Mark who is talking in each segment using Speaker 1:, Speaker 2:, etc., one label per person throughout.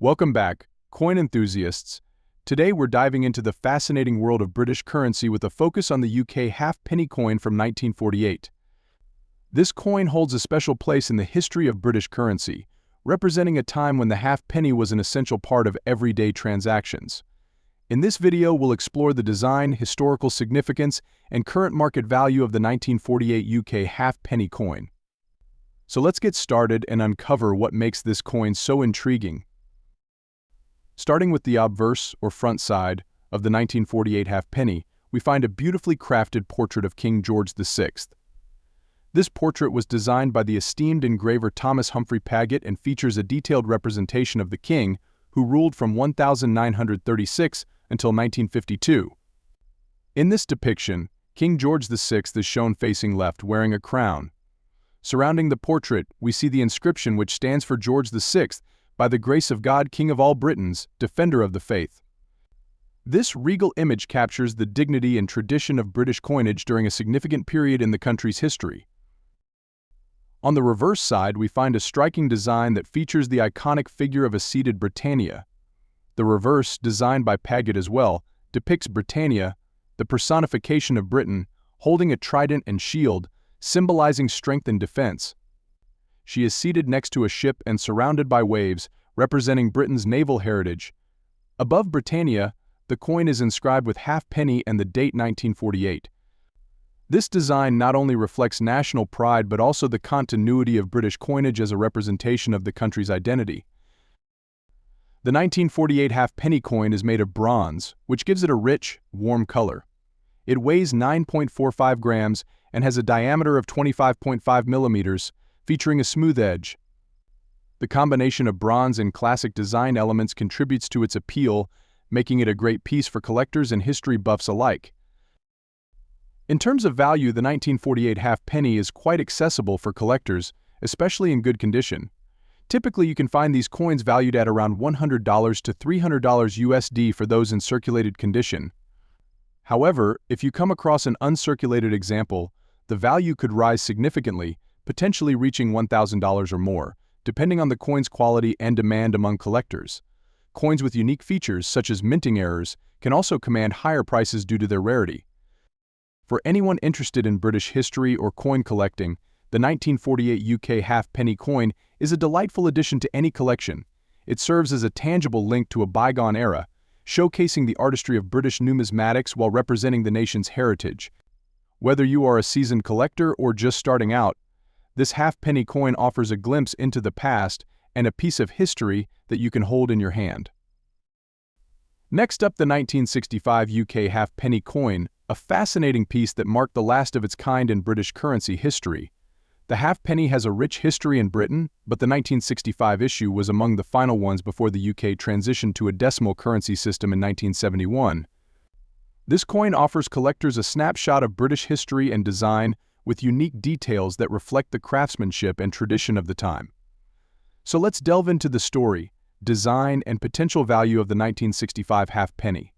Speaker 1: Welcome back, coin enthusiasts. Today we're diving into the fascinating world of British currency with a focus on the UK halfpenny coin from 1948. This coin holds a special place in the history of British currency, representing a time when the halfpenny was an essential part of everyday transactions. In this video, we'll explore the design, historical significance, and current market value of the 1948 UK halfpenny coin. So let's get started and uncover what makes this coin so intriguing. Starting with the obverse, or front side, of the 1948 halfpenny, we find a beautifully crafted portrait of King George VI. This portrait was designed by the esteemed engraver Thomas Humphrey Paget and features a detailed representation of the king, who ruled from 1936 until 1952. In this depiction, King George VI is shown facing left, wearing a crown. Surrounding the portrait, we see the inscription which stands for George VI, by the grace of God, King of all Britons, defender of the faith. This regal image captures the dignity and tradition of British coinage during a significant period in the country's history. On the reverse side, we find a striking design that features the iconic figure of a seated Britannia. The reverse, designed by Paget as well, depicts Britannia, the personification of Britain, holding a trident and shield, symbolizing strength and defense. She is seated next to a ship and surrounded by waves, representing Britain's naval heritage. Above Britannia, the coin is inscribed with halfpenny and the date 1948. This design not only reflects national pride but also the continuity of British coinage as a representation of the country's identity. The 1948 halfpenny coin is made of bronze, which gives it a rich, warm color. It weighs 9.45 grams and has a diameter of 25.5 millimeters, featuring a smooth edge. The combination of bronze and classic design elements contributes to its appeal, making it a great piece for collectors and history buffs alike. In terms of value, the 1948 halfpenny is quite accessible for collectors, especially in good condition. Typically, you can find these coins valued at around $100 to $300 USD for those in circulated condition. However, if you come across an uncirculated example, the value could rise significantly, potentially reaching $1,000 or more, depending on the coin's quality and demand among collectors. Coins with unique features, such as minting errors, can also command higher prices due to their rarity. For anyone interested in British history or coin collecting, the 1948 UK halfpenny coin is a delightful addition to any collection. It serves as a tangible link to a bygone era, showcasing the artistry of British numismatics while representing the nation's heritage. Whether you are a seasoned collector or just starting out, this halfpenny coin offers a glimpse into the past and a piece of history that you can hold in your hand. Next up, the 1965 UK halfpenny coin, a fascinating piece that marked the last of its kind in British currency history. The halfpenny has a rich history in Britain, but the 1965 issue was among the final ones before the UK transitioned to a decimal currency system in 1971. This coin offers collectors a snapshot of British history and design, with unique details that reflect the craftsmanship and tradition of the time. So let's delve into the story, design, and potential value of the 1965 halfpenny.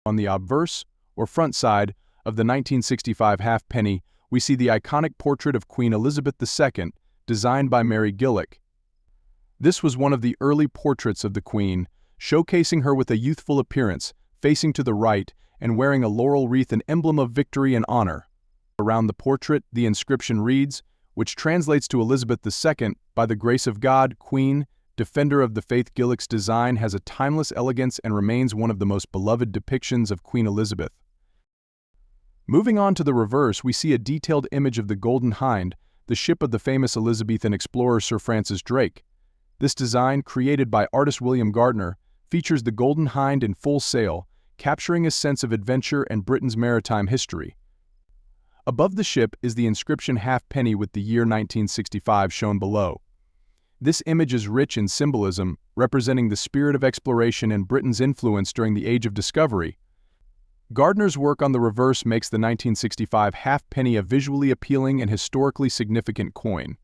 Speaker 1: On the obverse, or front side, of the 1965 halfpenny, we see the iconic portrait of Queen Elizabeth II, designed by Mary Gillick. This was one of the early portraits of the Queen, showcasing her with a youthful appearance, facing to the right, and wearing a laurel wreath, an emblem of victory and honor. Around the portrait, the inscription reads, which translates to Elizabeth II, by the grace of God, Queen, defender of the faith. Gillick's design has a timeless elegance and remains one of the most beloved depictions of Queen Elizabeth. Moving on to the reverse, we see a detailed image of the Golden Hind, the ship of the famous Elizabethan explorer Sir Francis Drake. This design, created by artist William Gardner, features the Golden Hind in full sail, capturing a sense of adventure and Britain's maritime history. Above the ship is the inscription halfpenny with the year 1965 shown below. This image is rich in symbolism, representing the spirit of exploration and Britain's influence during the Age of Discovery. Gardner's work on the reverse makes the 1965 halfpenny a visually appealing and historically significant coin.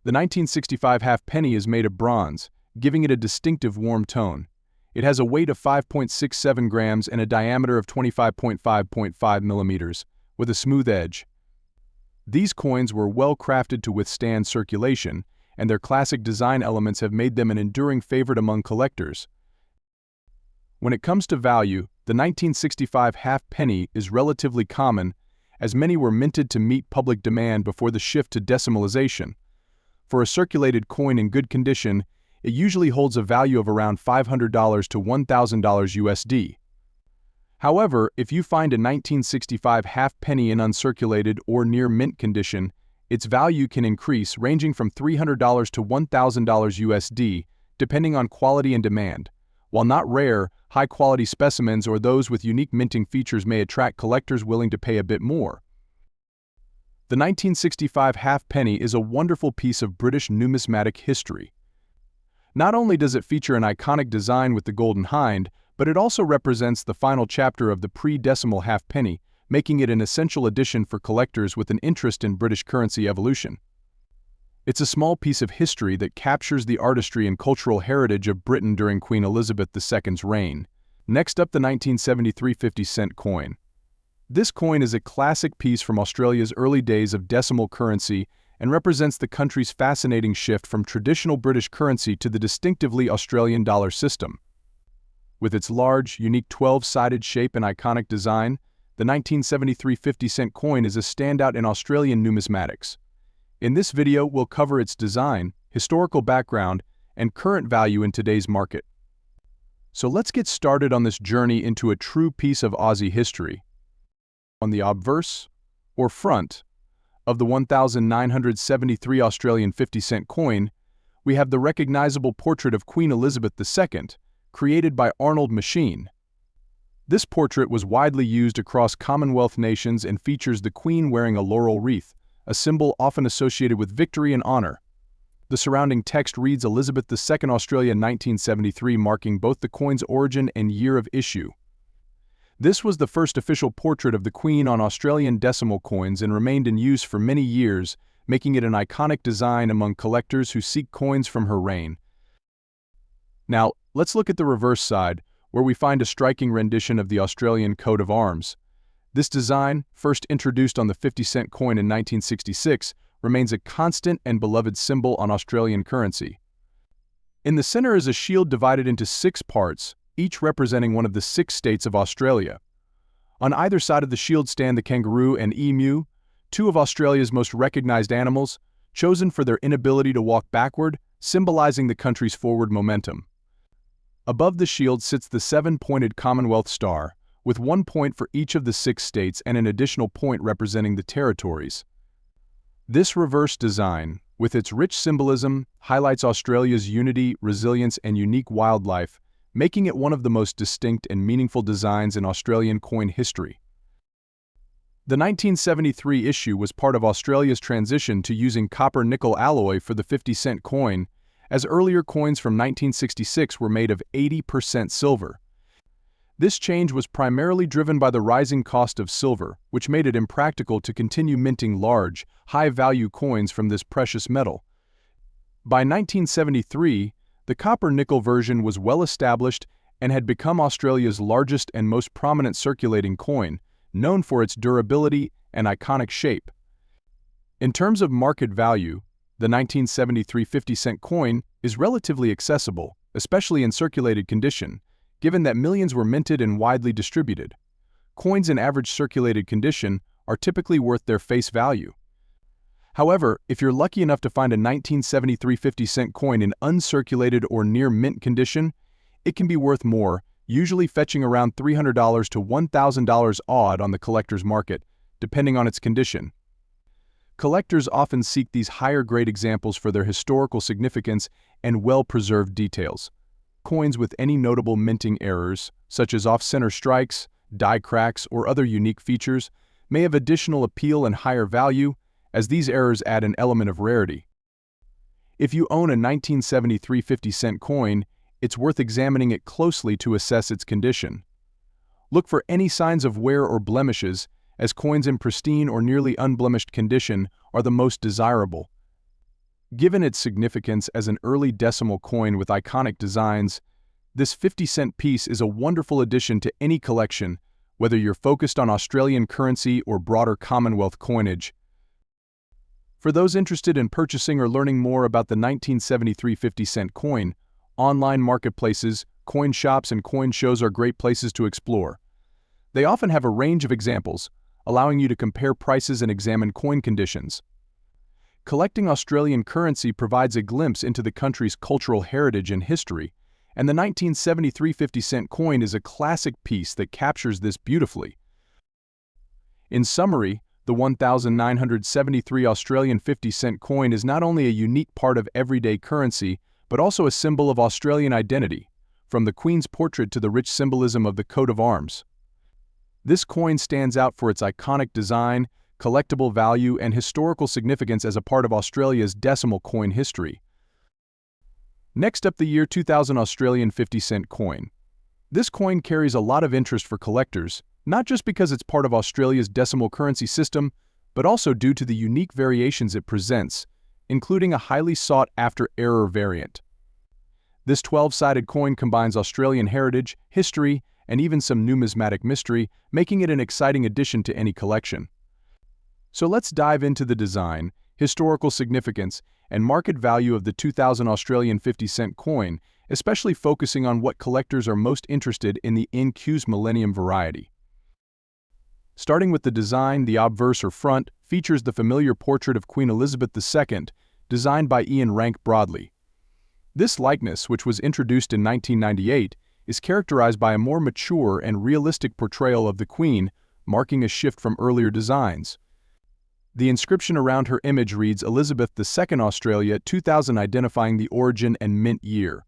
Speaker 1: The 1965 halfpenny is made of bronze, giving it a distinctive warm tone. It has a weight of 5.67 grams and a diameter of 25.5 millimeters, with a smooth edge. These coins were well crafted to withstand circulation, and their classic design elements have made them an enduring favorite among collectors. When it comes to value, the 1965 half penny is relatively common, as many were minted to meet public demand before the shift to decimalization. For a circulated coin in good condition, it usually holds a value of around $500 to $1,000 USD. However, if you find a 1965 half penny in uncirculated or near mint condition, its value can increase, ranging from $300 to $1,000 USD, depending on quality and demand. While not rare, high-quality specimens or those with unique minting features may attract collectors willing to pay a bit more. The 1965 halfpenny is a wonderful piece of British numismatic history. Not only does it feature an iconic design with the golden hind, but it also represents the final chapter of the pre-decimal halfpenny, making it an essential addition for collectors with an interest in British currency evolution. It's a small piece of history that captures the artistry and cultural heritage of Britain during Queen Elizabeth II's reign. Next up, the 1973 50-cent coin. This coin is a classic piece from Australia's early days of decimal currency and represents the country's fascinating shift from traditional British currency to the distinctively Australian dollar system. With its large, unique 12-sided shape and iconic design, the 1973 50-cent coin is a standout in Australian numismatics. In this video, we'll cover its design, historical background, and current value in today's market. So let's get started on this journey into a true piece of Aussie history. On the obverse, or front, of the 1973 Australian 50-cent coin, we have the recognizable portrait of Queen Elizabeth II, created by Arnold Machine. This portrait was widely used across Commonwealth nations and features the Queen wearing a laurel wreath, a symbol often associated with victory and honor. The surrounding text reads Elizabeth II Australia 1973, marking both the coin's origin and year of issue. This was the first official portrait of the Queen on Australian decimal coins and remained in use for many years, making it an iconic design among collectors who seek coins from her reign. Now, let's look at the reverse side, where we find a striking rendition of the Australian coat of arms. This design, first introduced on the 50-cent coin in 1966, remains a constant and beloved symbol on Australian currency. In the center is a shield divided into 6 parts, each representing one of the 6 states of Australia. On either side of the shield stand the kangaroo and emu, 2 of Australia's most recognized animals, chosen for their inability to walk backward, symbolizing the country's forward momentum. Above the shield sits the 7-pointed Commonwealth star, with 1 point for each of the 6 states and an additional point representing the territories. This reverse design, with its rich symbolism, highlights Australia's unity, resilience, and unique wildlife, making it one of the most distinct and meaningful designs in Australian coin history. The 1973 issue was part of Australia's transition to using copper-nickel alloy for the 50-cent coin, as earlier coins from 1966 were made of 80% silver. This change was primarily driven by the rising cost of silver, which made it impractical to continue minting large, high-value coins from this precious metal. By 1973, the copper-nickel version was well established and had become Australia's largest and most prominent circulating coin, known for its durability and iconic shape. In terms of market value, the 1973 50-cent coin is relatively accessible, especially in circulated condition, given that millions were minted and widely distributed. Coins in average circulated condition are typically worth their face value. However, if you're lucky enough to find a 1973 50-cent coin in uncirculated or near mint condition, it can be worth more, usually fetching around $300 to $1,000 odd on the collector's market, depending on its condition. Collectors often seek these higher-grade examples for their historical significance and well-preserved details. Coins with any notable minting errors, such as off-center strikes, die cracks, or other unique features, may have additional appeal and higher value, as these errors add an element of rarity. If you own a 1973 50-cent coin, it's worth examining it closely to assess its condition. Look for any signs of wear or blemishes, as coins in pristine or nearly unblemished condition are the most desirable. Given its significance as an early decimal coin with iconic designs, this 50-cent piece is a wonderful addition to any collection, whether you're focused on Australian currency or broader Commonwealth coinage. For those interested in purchasing or learning more about the 1973 50-cent coin, online marketplaces, coin shops, and coin shows are great places to explore. They often have a range of examples, allowing you to compare prices and examine coin conditions. Collecting Australian currency provides a glimpse into the country's cultural heritage and history, and the 1973 50-cent coin is a classic piece that captures this beautifully. In summary, the 1973 Australian 50-cent coin is not only a unique part of everyday currency, but also a symbol of Australian identity, from the Queen's portrait to the rich symbolism of the coat of arms. This coin stands out for its iconic design, collectible value, and historical significance as a part of Australia's decimal coin history. Next up, the year 2000 Australian 50-cent coin. This coin carries a lot of interest for collectors, not just because it's part of Australia's decimal currency system, but also due to the unique variations it presents, including a highly sought-after error variant. This 12-sided coin combines Australian heritage, history, and even some numismatic mystery, making it an exciting addition to any collection. So let's dive into the design, historical significance, and market value of the 2000 Australian 50-cent coin, especially focusing on what collectors are most interested in the incused Millennium variety. Starting with the design, the obverse or front features the familiar portrait of Queen Elizabeth II, designed by Ian Rank Broadley. This likeness, which was introduced in 1998, is characterized by a more mature and realistic portrayal of the Queen, marking a shift from earlier designs. The inscription around her image reads Elizabeth II Australia 2000, identifying the origin and mint year.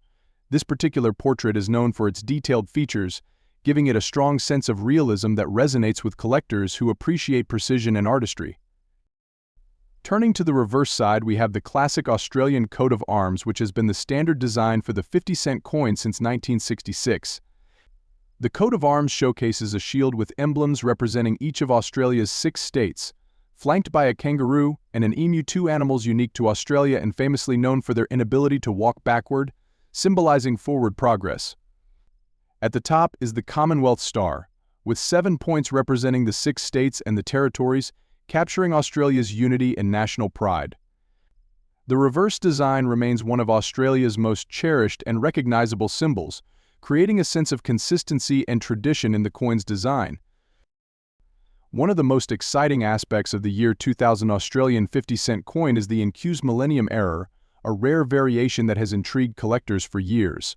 Speaker 1: This particular portrait is known for its detailed features, giving it a strong sense of realism that resonates with collectors who appreciate precision and artistry. Turning to the reverse side, we have the classic Australian coat of arms, which has been the standard design for the 50-cent coin since 1966. The coat of arms showcases a shield with emblems representing each of Australia's 6 states, flanked by a kangaroo and an emu, 2 animals unique to Australia and famously known for their inability to walk backward, symbolizing forward progress. At the top is the Commonwealth Star, with 7 points representing the 6 states and the territories, capturing Australia's unity and national pride. The reverse design remains one of Australia's most cherished and recognizable symbols, creating a sense of consistency and tradition in the coin's design. One of the most exciting aspects of the year 2000 Australian 50-cent coin is the incused Millennium error, a rare variation that has intrigued collectors for years.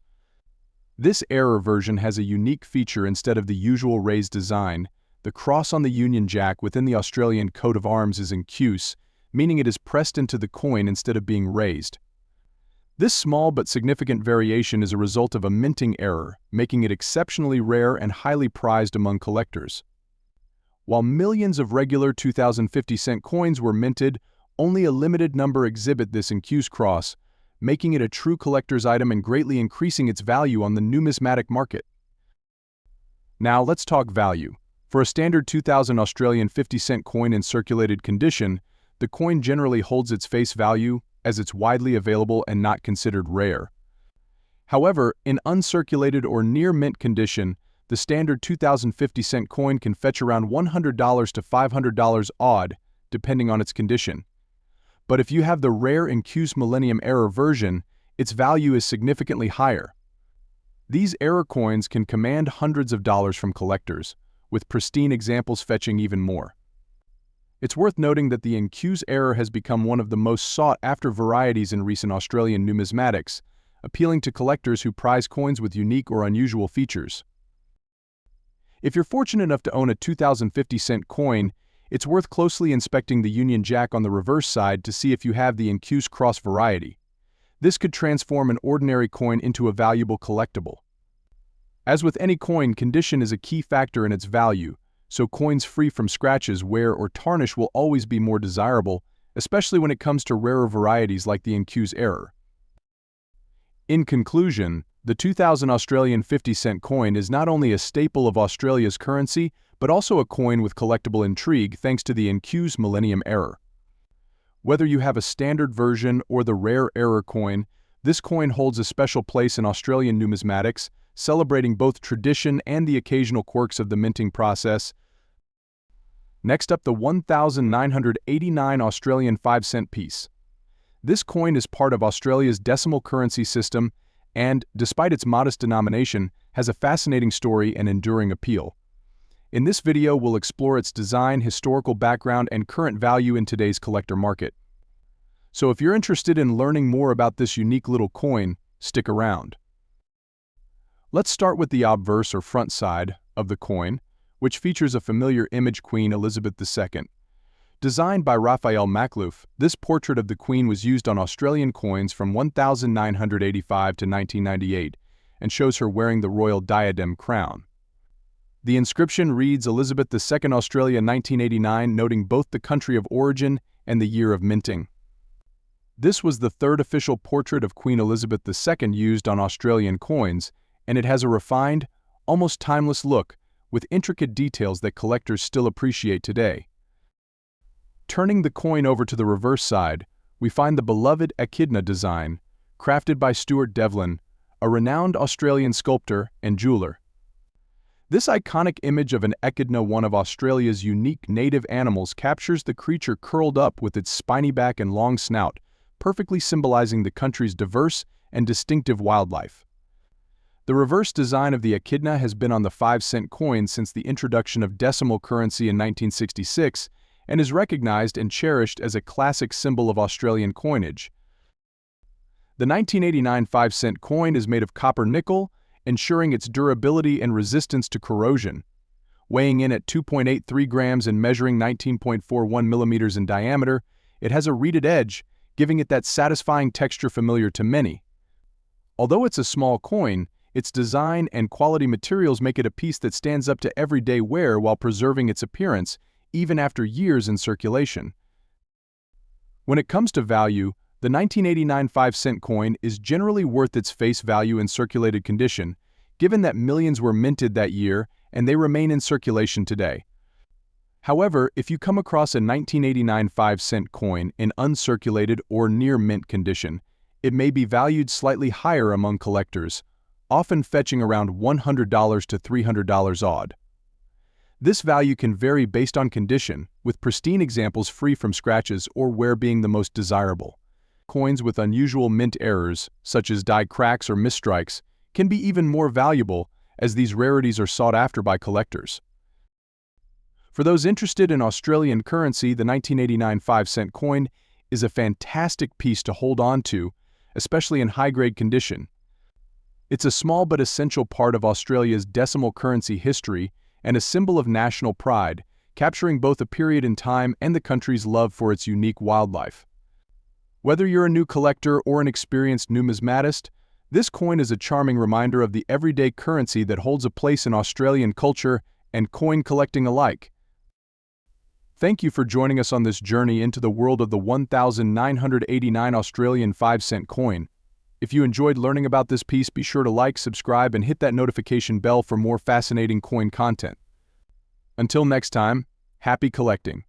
Speaker 1: This error version has a unique feature. Instead of the usual raised design, the cross on the Union Jack within the Australian coat of arms is incuse, meaning it is pressed into the coin instead of being raised. This small but significant variation is a result of a minting error, making it exceptionally rare and highly prized among collectors. While millions of regular 2050-cent coins were minted, only a limited number exhibit this incuse cross, making it a true collector's item and greatly increasing its value on the numismatic market. Now let's talk value. For a standard 2000 Australian 50-cent coin in circulated condition, the coin generally holds its face value, as it's widely available and not considered rare. However, in uncirculated or near mint condition, the standard 2050-cent coin can fetch around $100 to $500 odd, depending on its condition. But if you have the rare incused Millennium error version, its value is significantly higher. These error coins can command hundreds of dollars from collectors, with pristine examples fetching even more. It's worth noting that the incuse error has become one of the most sought-after varieties in recent Australian numismatics, appealing to collectors who prize coins with unique or unusual features. If you're fortunate enough to own a 2050-cent coin, it's worth closely inspecting the Union Jack on the reverse side to see if you have the incuse cross variety. This could transform an ordinary coin into a valuable collectible. As with any coin, condition is a key factor in its value, so coins free from scratches, wear, or tarnish will always be more desirable, especially when it comes to rarer varieties like the incuse error. In conclusion, the 2000 Australian 50-cent coin is not only a staple of Australia's currency, but also a coin with collectible intrigue thanks to the incuse Millennium error. Whether you have a standard version or the rare error coin, this coin holds a special place in Australian numismatics, celebrating both tradition and the occasional quirks of the minting process. Next up, the 1989 Australian 5-cent piece. This coin is part of Australia's decimal currency system and, despite its modest denomination, has a fascinating story and enduring appeal. In this video, we'll explore its design, historical background, and current value in today's collector market. So if you're interested in learning more about this unique little coin, stick around. Let's start with the obverse or front side of the coin, which features a familiar image, Queen Elizabeth II. Designed by Raphael Makhlouf, this portrait of the Queen was used on Australian coins from 1985 to 1998 and shows her wearing the royal diadem crown. The inscription reads Elizabeth II Australia 1989, noting both the country of origin and the year of minting. This was the third official portrait of Queen Elizabeth II used on Australian coins, and it has a refined, almost timeless look with intricate details that collectors still appreciate today. Turning the coin over to the reverse side, we find the beloved echidna design, crafted by Stuart Devlin, a renowned Australian sculptor and jeweler. This iconic image of an echidna, one of Australia's unique native animals, captures the creature curled up with its spiny back and long snout, perfectly symbolizing the country's diverse and distinctive wildlife. The reverse design of the echidna has been on the 5-cent coin since the introduction of decimal currency in 1966 and is recognized and cherished as a classic symbol of Australian coinage. The 1989 5-cent coin is made of copper nickel, ensuring its durability and resistance to corrosion. Weighing in at 2.83 grams and measuring 19.41 millimeters in diameter, it has a reeded edge, giving it that satisfying texture familiar to many. Although it's a small coin, its design and quality materials make it a piece that stands up to everyday wear while preserving its appearance, even after years in circulation. When it comes to value, the 1989 5-cent coin is generally worth its face value in circulated condition, given that millions were minted that year and they remain in circulation today. However, if you come across a 1989 5-cent coin in uncirculated or near mint condition, it may be valued slightly higher among collectors, often fetching around $100 to $300 odd. This value can vary based on condition, with pristine examples free from scratches or wear being the most desirable. Coins with unusual mint errors, such as die cracks or misstrikes, can be even more valuable, as these rarities are sought after by collectors. For those interested in Australian currency, the 1989 5-cent coin is a fantastic piece to hold on to, especially in high-grade condition. It's a small but essential part of Australia's decimal currency history and a symbol of national pride, capturing both a period in time and the country's love for its unique wildlife. Whether you're a new collector or an experienced numismatist, this coin is a charming reminder of the everyday currency that holds a place in Australian culture and coin collecting alike. Thank you for joining us on this journey into the world of the 1989 Australian 5-cent coin. If you enjoyed learning about this piece, be sure to like, subscribe, and hit that notification bell for more fascinating coin content. Until next time, happy collecting!